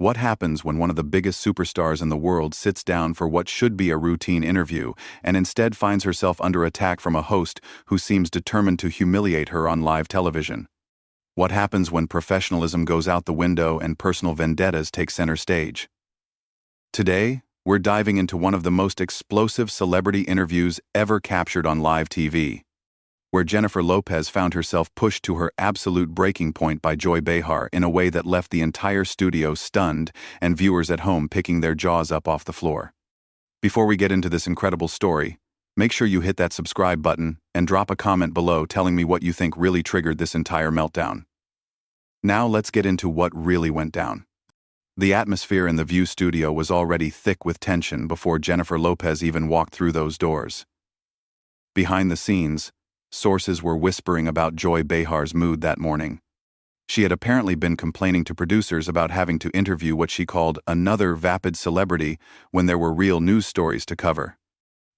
What happens when one of the biggest superstars in the world sits down for what should be a routine interview and instead finds herself under attack from a host who seems determined to humiliate her on live television? What happens when professionalism goes out the window and personal vendettas take center stage? Today, we're diving into one of the most explosive celebrity interviews ever captured on live TV, where Jennifer Lopez found herself pushed to her absolute breaking point by Behar in a way that left the entire studio stunned and viewers at home picking their jaws up off the floor. Before we get into this incredible story, make sure you hit that subscribe button and drop a comment below telling me what you think really triggered this entire meltdown. Now let's get into what really went down. The atmosphere in the View studio was already thick with tension before Jennifer Lopez even walked through those doors. Behind the scenes, sources were whispering about Behar's mood that morning. She had apparently been complaining to producers about having to interview what she called another vapid celebrity when there were real news stories to cover.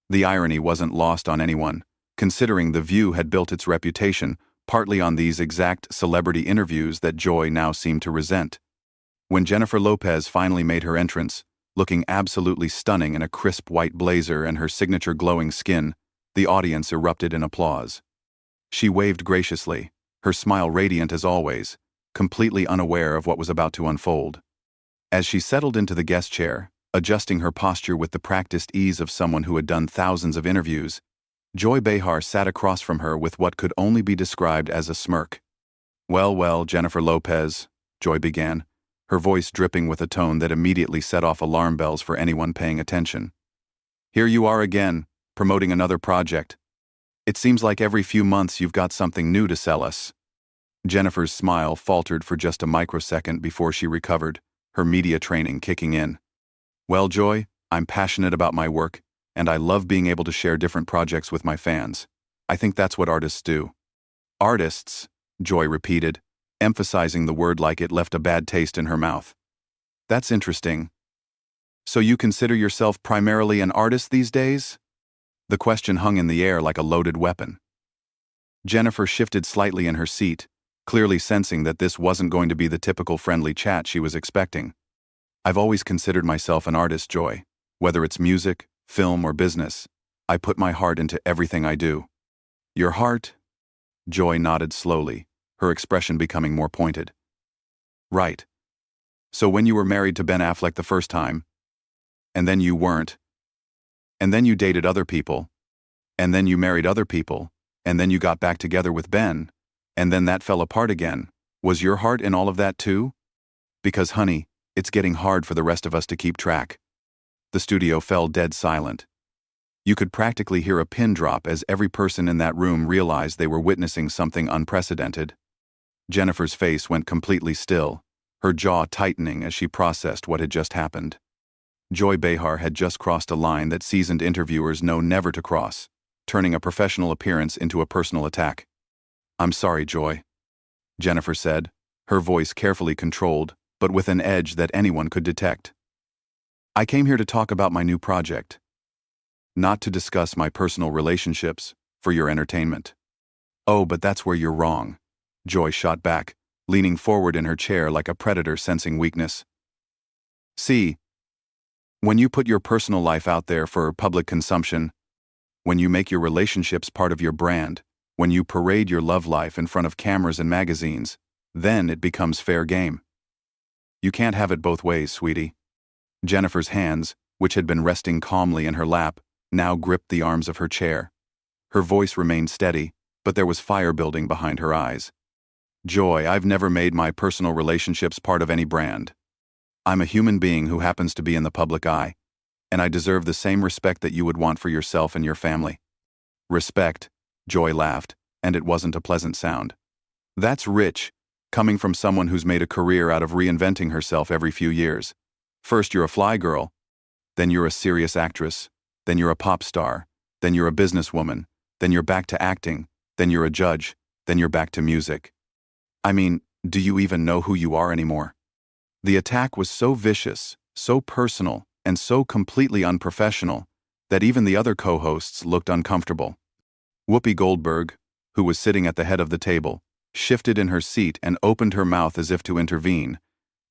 The irony wasn't lost on anyone, considering The View had built its reputation partly on these exact celebrity interviews that Joy now seemed to resent. When Jennifer Lopez finally made her entrance, looking absolutely stunning in a crisp white blazer and her signature glowing skin, the audience erupted in applause. She waved graciously, her smile radiant as always, completely unaware of what was about to unfold. As she settled into the guest chair, adjusting her posture with the practiced ease of someone who had done thousands of interviews, Behar sat across from her with what could only be described as a smirk. Well, Jennifer Lopez," Joy began, her voice dripping with a tone that immediately set off alarm bells for anyone paying attention. "Here you are again, promoting another project. It seems like every few months you've got something new to sell us." Jennifer's smile faltered for just a microsecond before she recovered, her media training kicking in. "Well, Joy, I'm passionate about my work, and I love being able to share different projects with my fans. I think that's what artists do." "Artists," Joy repeated, emphasizing the word like it left a bad taste in her mouth. "That's interesting. So you consider yourself primarily an artist these days?" The question hung in the air like a loaded weapon. Jennifer shifted slightly in her seat, clearly sensing that this wasn't going to be the typical friendly chat she was expecting. "I've always considered myself an artist, Joy. Whether it's music, film, or business, I put my heart into everything I do." "Your heart?" Joy nodded slowly, her expression becoming more pointed. "Right. So when you were married to Ben Affleck the first time, and then you weren't, and then you dated other people, and then you married other people, and then you got back together with Ben, and then that fell apart again, was your heart in all of that too? Because, honey, it's getting hard for the rest of us to keep track." The studio fell dead silent. You could practically hear a pin drop as every person in that room realized they were witnessing something unprecedented. Jennifer's face went completely still, her jaw tightening as she processed what had just happened. Behar had just crossed a line that seasoned interviewers know never to cross, turning a professional appearance into a personal attack. "I'm sorry, Joy," Jennifer said, her voice carefully controlled, but with an edge that anyone could detect. "I came here to talk about my new project. Not to discuss my personal relationships, for your entertainment." "Oh, but that's where you're wrong," Joy shot back, leaning forward in her chair like a predator sensing weakness. "See, when you put your personal life out there for public consumption, when you make your relationships part of your brand, when you parade your love life in front of cameras and magazines, then it becomes fair game. You can't have it both ways, sweetie." Jennifer's hands, which had been resting calmly in her lap, now gripped the arms of her chair. Her voice remained steady, but there was fire building behind her eyes. "Joy, I've never made my personal relationships part of any brand. I'm a human being who happens to be in the public eye, and I deserve the same respect that you would want for yourself and your family." "Respect," Joy laughed, and it wasn't a pleasant sound. "That's rich, coming from someone who's made a career out of reinventing herself every few years. First you're a fly girl, then you're a serious actress, then you're a pop star, then you're a businesswoman, then you're back to acting, then you're a judge, then you're back to music. I mean, do you even know who you are anymore?" The attack was so vicious, so personal, and so completely unprofessional that even the other co-hosts looked uncomfortable. Whoopi Goldberg, who was sitting at the head of the table, shifted in her seat and opened her mouth as if to intervene,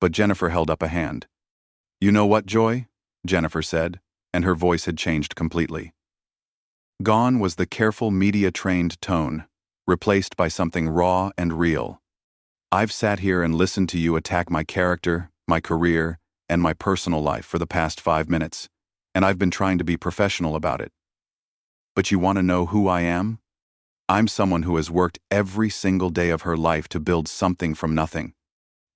but Jennifer held up a hand. "You know what, Joy?" Jennifer said, and her voice had changed completely. Gone was the careful media-trained tone, replaced by something raw and real. "I've sat here and listened to you attack my character, my career, and my personal life for the past 5 minutes, and I've been trying to be professional about it. But you want to know who I am? I'm someone who has worked every single day of her life to build something from nothing.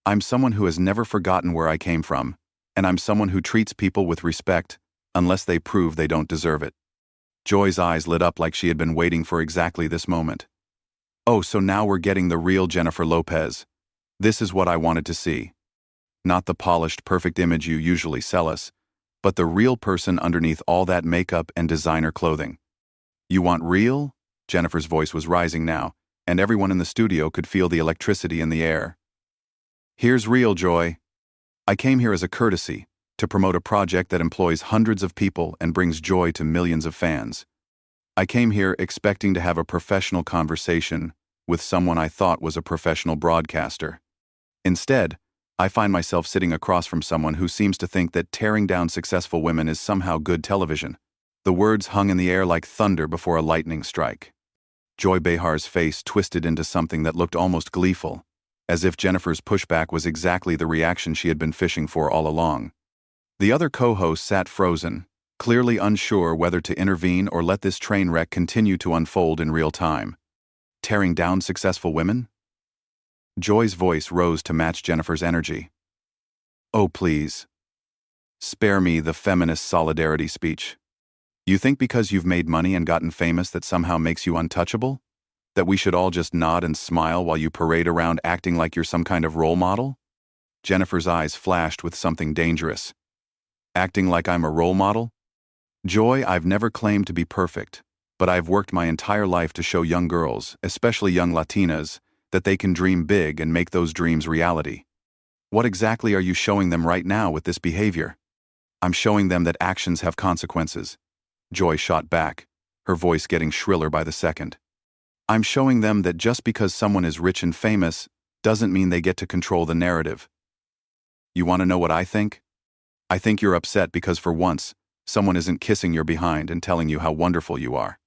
I'm someone who has never forgotten where I came from, and I'm someone who treats people with respect unless they prove they don't deserve it." Joy's eyes lit up like she had been waiting for exactly this moment. "Oh, so now we're getting the real Jennifer Lopez. This is what I wanted to see. Not the polished, perfect image you usually sell us, but the real person underneath all that makeup and designer clothing. You want real?" Jennifer's voice was rising now, and everyone in the studio could feel the electricity in the air. "Here's real, Joy. I came here as a courtesy, to promote a project that employs hundreds of people and brings joy to millions of fans. I came here expecting to have a professional conversation with someone I thought was a professional broadcaster. Instead, I find myself sitting across from someone who seems to think that tearing down successful women is somehow good television." The words hung in the air like thunder before a lightning strike. Joy Behar's face twisted into something that looked almost gleeful, as if Jennifer's pushback was exactly the reaction she had been fishing for all along. The other co-host sat frozen, clearly unsure whether to intervene or let this train wreck continue to unfold in real time. Tearing down successful women? Joy's voice rose to match Jennifer's energy. "Oh, please. Spare me the feminist solidarity speech. You think because you've made money and gotten famous that somehow makes you untouchable? That we should all just nod and smile while you parade around acting like you're some kind of role model?" Jennifer's eyes flashed with something dangerous. "Acting like I'm a role model? Joy, I've never claimed to be perfect, but I've worked my entire life to show young girls, especially young Latinas, that they can dream big and make those dreams reality. What exactly are you showing them right now with this behavior?" "I'm showing them that actions have consequences," Joy shot back, her voice getting shriller by the second. "I'm showing them that just because someone is rich and famous doesn't mean they get to control the narrative. You want to know what I think? I think you're upset because for once, someone isn't kissing your behind and telling you how wonderful you are."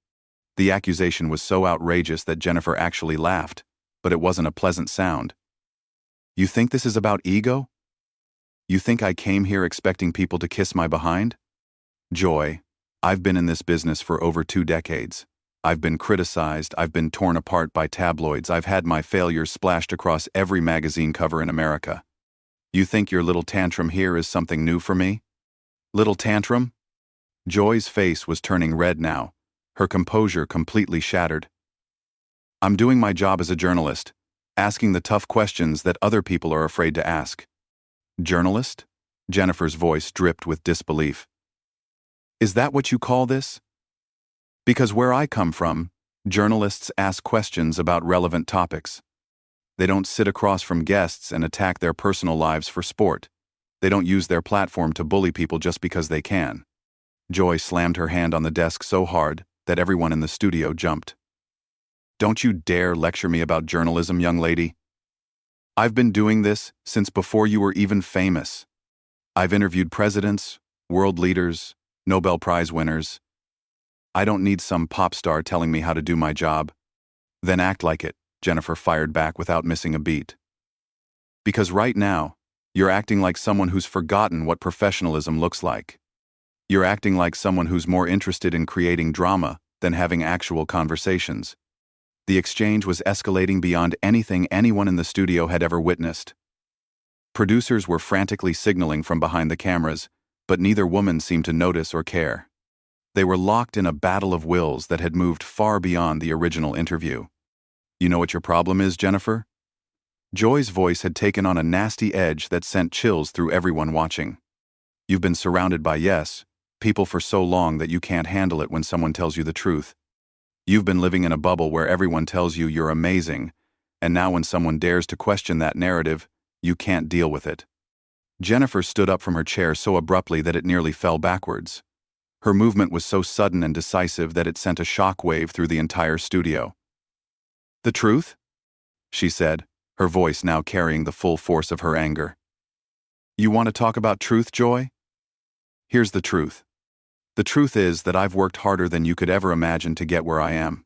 The accusation was so outrageous that Jennifer actually laughed, but it wasn't a pleasant sound. "You think this is about ego? You think I came here expecting people to kiss my behind? Joy, I've been in this business for over 2 decades. I've been criticized, I've been torn apart by tabloids, I've had my failures splashed across every magazine cover in America. You think your little tantrum here is something new for me? Little tantrum?" Joy's face was turning red now, her composure completely shattered. "I'm doing my job as a journalist, asking the tough questions that other people are afraid to ask." "Journalist?" Jennifer's voice dripped with disbelief. "Is that what you call this? Because where I come from, journalists ask questions about relevant topics. They don't sit across from guests and attack their personal lives for sport. They don't use their platform to bully people just because they can." Joy slammed her hand on the desk so hard that everyone in the studio jumped. "Don't you dare lecture me about journalism, young lady. I've been doing this since before you were even famous. I've interviewed presidents, world leaders, Nobel Prize winners. I don't need some pop star telling me how to do my job." "Then act like it," Jennifer fired back without missing a beat. "Because right now, you're acting like someone who's forgotten what professionalism looks like. You're acting like someone who's more interested in creating drama than having actual conversations." The exchange was escalating beyond anything anyone in the studio had ever witnessed. Producers were frantically signaling from behind the cameras, but neither woman seemed to notice or care. They were locked in a battle of wills that had moved far beyond the original interview. "You know what your problem is, Jennifer?" Joy's voice had taken on a nasty edge that sent chills through everyone watching. "You've been surrounded by people for so long that you can't handle it when someone tells you the truth. You've been living in a bubble where everyone tells you you're amazing, and now when someone dares to question that narrative, you can't deal with it." Jennifer stood up from her chair so abruptly that it nearly fell backwards. Her movement was so sudden and decisive that it sent a shock wave through the entire studio. "The truth?" she said, her voice now carrying the full force of her anger. You want to talk about truth, Joy? Here's the truth. The truth is that I've worked harder than you could ever imagine to get where I am.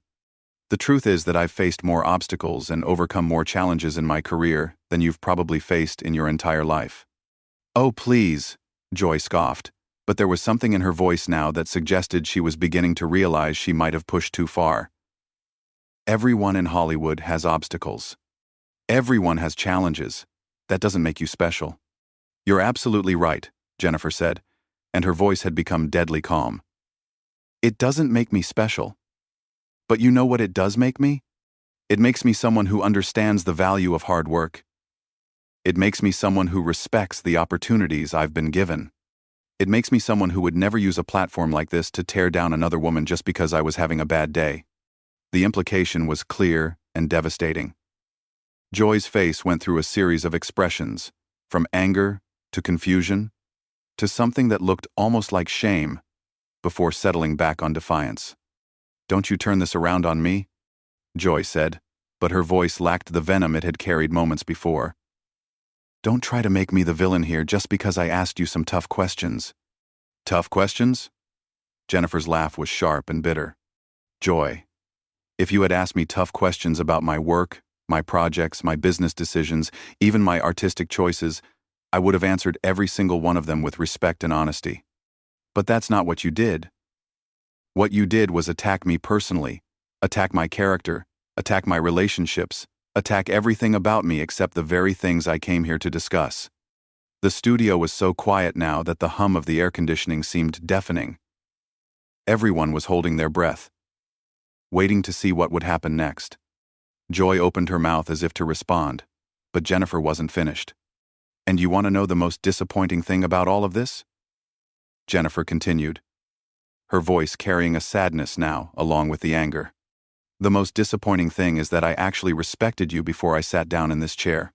The truth is that I've faced more obstacles and overcome more challenges in my career than you've probably faced in your entire life. Oh, please, Joy scoffed, but there was something in her voice now that suggested she was beginning to realize she might have pushed too far. Everyone in Hollywood has obstacles. Everyone has challenges. That doesn't make you special. You're absolutely right, Jennifer said, and her voice had become deadly calm. It doesn't make me special. But you know what it does make me? It makes me someone who understands the value of hard work. It makes me someone who respects the opportunities I've been given. It makes me someone who would never use a platform like this to tear down another woman just because I was having a bad day. The implication was clear and devastating. Joy's face went through a series of expressions, from anger to confusion to something that looked almost like shame, before settling back on defiance. "Don't you turn this around on me?" Joy said, but her voice lacked the venom it had carried moments before. "Don't try to make me the villain here just because I asked you some tough questions." "Tough questions?" Jennifer's laugh was sharp and bitter. "Joy, if you had asked me tough questions about my work, my projects, my business decisions, even my artistic choices, I would have answered every single one of them with respect and honesty. But that's not what you did. What you did was attack me personally, attack my character, attack my relationships, attack everything about me except the very things I came here to discuss." The studio was so quiet now that the hum of the air conditioning seemed deafening. Everyone was holding their breath, waiting to see what would happen next. Joy opened her mouth as if to respond, but Jennifer wasn't finished. "And you want to know the most disappointing thing about all of this?" Jennifer continued, her voice carrying a sadness now, along with the anger. "The most disappointing thing is that I actually respected you before I sat down in this chair.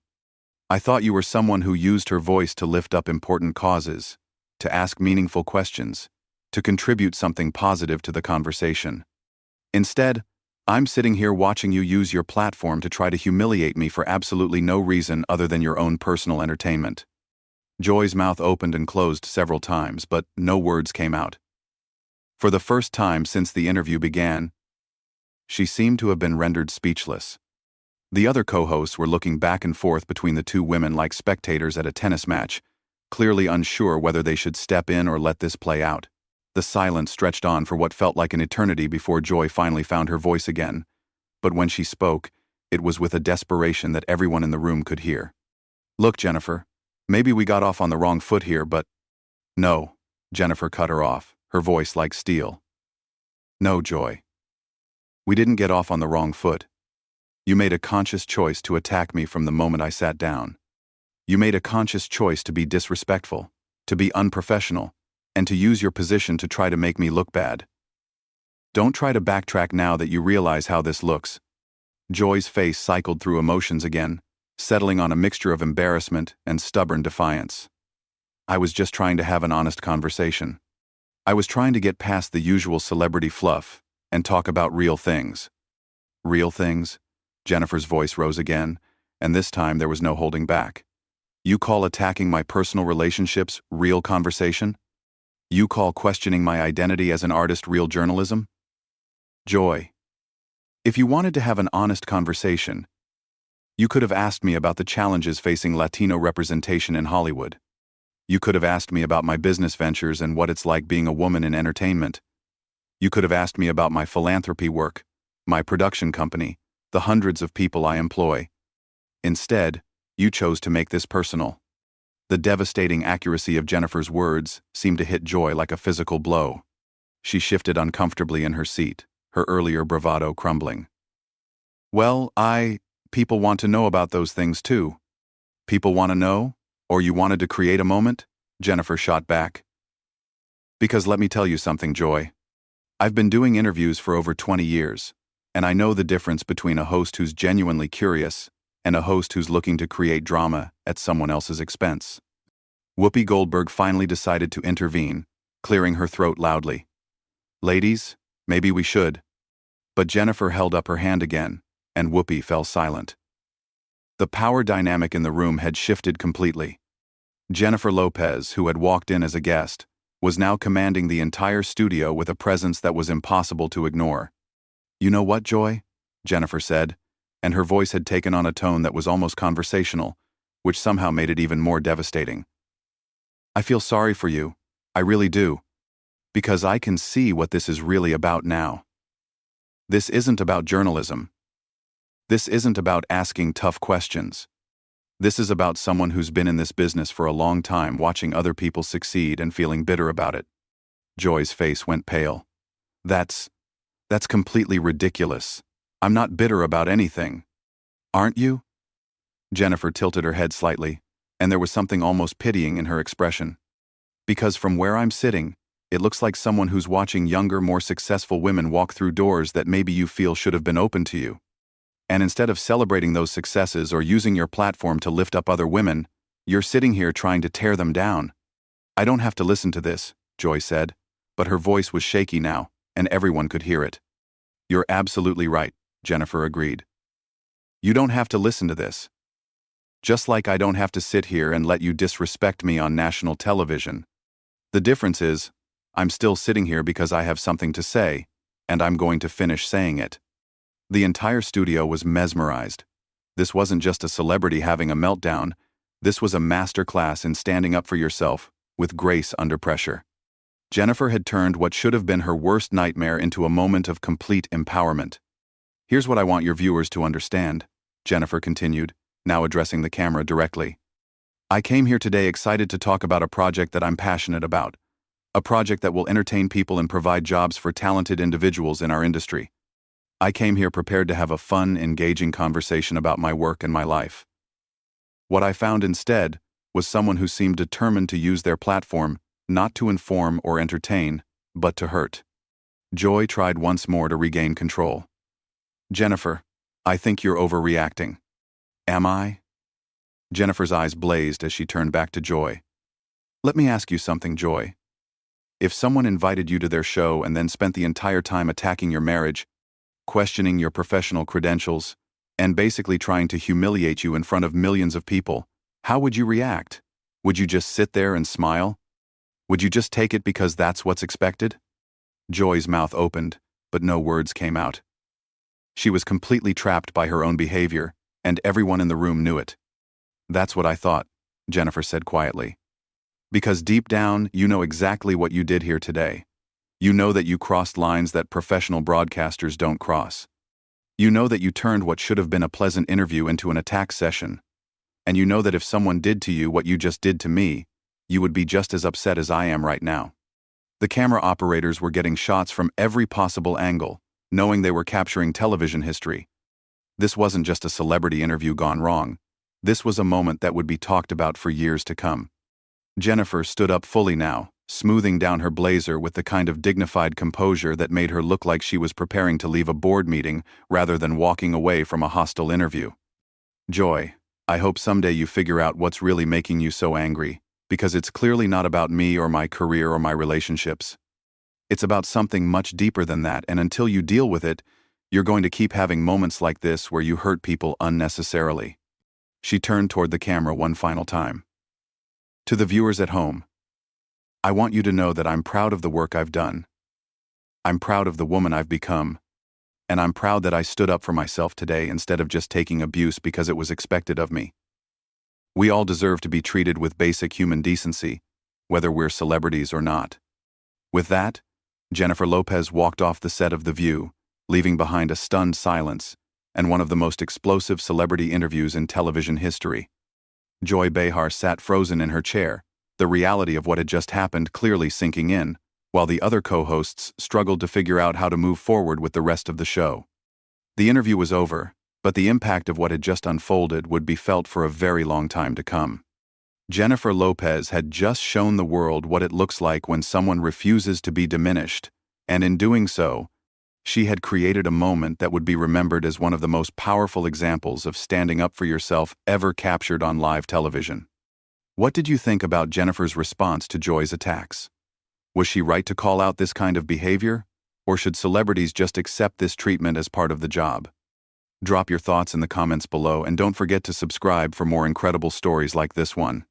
I thought you were someone who used her voice to lift up important causes, to ask meaningful questions, to contribute something positive to the conversation. Instead, I'm sitting here watching you use your platform to try to humiliate me for absolutely no reason other than your own personal entertainment." Joy's mouth opened and closed several times, but no words came out. For the first time since the interview began, she seemed to have been rendered speechless. The other co-hosts were looking back and forth between the two women like spectators at a tennis match, clearly unsure whether they should step in or let this play out. The silence stretched on for what felt like an eternity before Joy finally found her voice again, but when she spoke, it was with a desperation that everyone in the room could hear. "Look, Jennifer, maybe we got off on the wrong foot here, but—" "No," Jennifer cut her off, her voice like steel. "No, Joy. We didn't get off on the wrong foot. You made a conscious choice to attack me from the moment I sat down. You made a conscious choice to be disrespectful, to be unprofessional, and to use your position to try to make me look bad. Don't try to backtrack now that you realize how this looks." Joy's face cycled through emotions again, settling on a mixture of embarrassment and stubborn defiance. "I was just trying to have an honest conversation. I was trying to get past the usual celebrity fluff and talk about real things." "Real things?" Jennifer's voice rose again, and this time there was no holding back. "You call attacking my personal relationships real conversation? You call questioning my identity as an artist real journalism? Joy, if you wanted to have an honest conversation, you could have asked me about the challenges facing Latino representation in Hollywood. You could have asked me about my business ventures and what it's like being a woman in entertainment. You could have asked me about my philanthropy work, my production company, the hundreds of people I employ. Instead, you chose to make this personal." The devastating accuracy of Jennifer's words seemed to hit Joy like a physical blow. She shifted uncomfortably in her seat, her earlier bravado crumbling. "Well, people want to know about those things too. People want to know, or you wanted to create a moment?" Jennifer shot back. "Because let me tell you something, Joy. I've been doing interviews for over 20 years, and I know the difference between a host who's genuinely curious and a host who's looking to create drama at someone else's expense." Whoopi Goldberg finally decided to intervene, clearing her throat loudly. "Ladies, maybe we should." But Jennifer held up her hand again, and Whoopi fell silent. The power dynamic in the room had shifted completely. Jennifer Lopez, who had walked in as a guest, was now commanding the entire studio with a presence that was impossible to ignore. "You know what, Joy?" Jennifer said, and her voice had taken on a tone that was almost conversational, which somehow made it even more devastating. "I feel sorry for you. I really do. Because I can see what this is really about now. This isn't about journalism. This isn't about asking tough questions. This is about someone who's been in this business for a long time, watching other people succeed and feeling bitter about it." Joy's face went pale. That's completely ridiculous. I'm not bitter about anything." "Aren't you?" Jennifer tilted her head slightly, and there was something almost pitying in her expression. "Because from where I'm sitting, it looks like someone who's watching younger, more successful women walk through doors that maybe you feel should have been open to you. And instead of celebrating those successes or using your platform to lift up other women, you're sitting here trying to tear them down." "I don't have to listen to this," Joy said, but her voice was shaky now, and everyone could hear it. "You're absolutely right," Jennifer agreed. "You don't have to listen to this. Just like I don't have to sit here and let you disrespect me on national television. The difference is, I'm still sitting here because I have something to say, and I'm going to finish saying it." The entire studio was mesmerized. This wasn't just a celebrity having a meltdown. This was a masterclass in standing up for yourself, with grace under pressure. Jennifer had turned what should have been her worst nightmare into a moment of complete empowerment. "Here's what I want your viewers to understand," Jennifer continued, now addressing the camera directly. "I came here today excited to talk about a project that I'm passionate about. A project that will entertain people and provide jobs for talented individuals in our industry. I came here prepared to have a fun, engaging conversation about my work and my life. What I found instead was someone who seemed determined to use their platform not to inform or entertain, but to hurt." Joy tried once more to regain control. "Jennifer, I think you're overreacting." "Am I?" Jennifer's eyes blazed as she turned back to Joy. "Let me ask you something, Joy. If someone invited you to their show and then spent the entire time attacking your marriage, questioning your professional credentials, and basically trying to humiliate you in front of millions of people, how would you react? Would you just sit there and smile? Would you just take it because that's what's expected?" Joy's mouth opened, but no words came out. She was completely trapped by her own behavior, and everyone in the room knew it. "That's what I thought," Jennifer said quietly. "Because deep down, you know exactly what you did here today. You know that you crossed lines that professional broadcasters don't cross. You know that you turned what should have been a pleasant interview into an attack session. And you know that if someone did to you what you just did to me, you would be just as upset as I am right now." The camera operators were getting shots from every possible angle, knowing they were capturing television history. This wasn't just a celebrity interview gone wrong. This was a moment that would be talked about for years to come. Jennifer stood up fully now, smoothing down her blazer with the kind of dignified composure that made her look like she was preparing to leave a board meeting rather than walking away from a hostile interview. "Joy, I hope someday you figure out what's really making you so angry, because it's clearly not about me or my career or my relationships. It's about something much deeper than that, and until you deal with it, you're going to keep having moments like this where you hurt people unnecessarily." She turned toward the camera one final time. "To the viewers at home, I want you to know that I'm proud of the work I've done. I'm proud of the woman I've become, and I'm proud that I stood up for myself today instead of just taking abuse because it was expected of me. We all deserve to be treated with basic human decency, whether we're celebrities or not." With that, Jennifer Lopez walked off the set of The View, leaving behind a stunned silence and one of the most explosive celebrity interviews in television history. Joy Behar sat frozen in her chair, the reality of what had just happened clearly sinking in, while the other co-hosts struggled to figure out how to move forward with the rest of the show. The interview was over, but the impact of what had just unfolded would be felt for a very long time to come. Jennifer Lopez had just shown the world what it looks like when someone refuses to be diminished, and in doing so, she had created a moment that would be remembered as one of the most powerful examples of standing up for yourself ever captured on live television. What did you think about Jennifer's response to Joy's attacks? Was she right to call out this kind of behavior, or should celebrities just accept this treatment as part of the job? Drop your thoughts in the comments below, and don't forget to subscribe for more incredible stories like this one.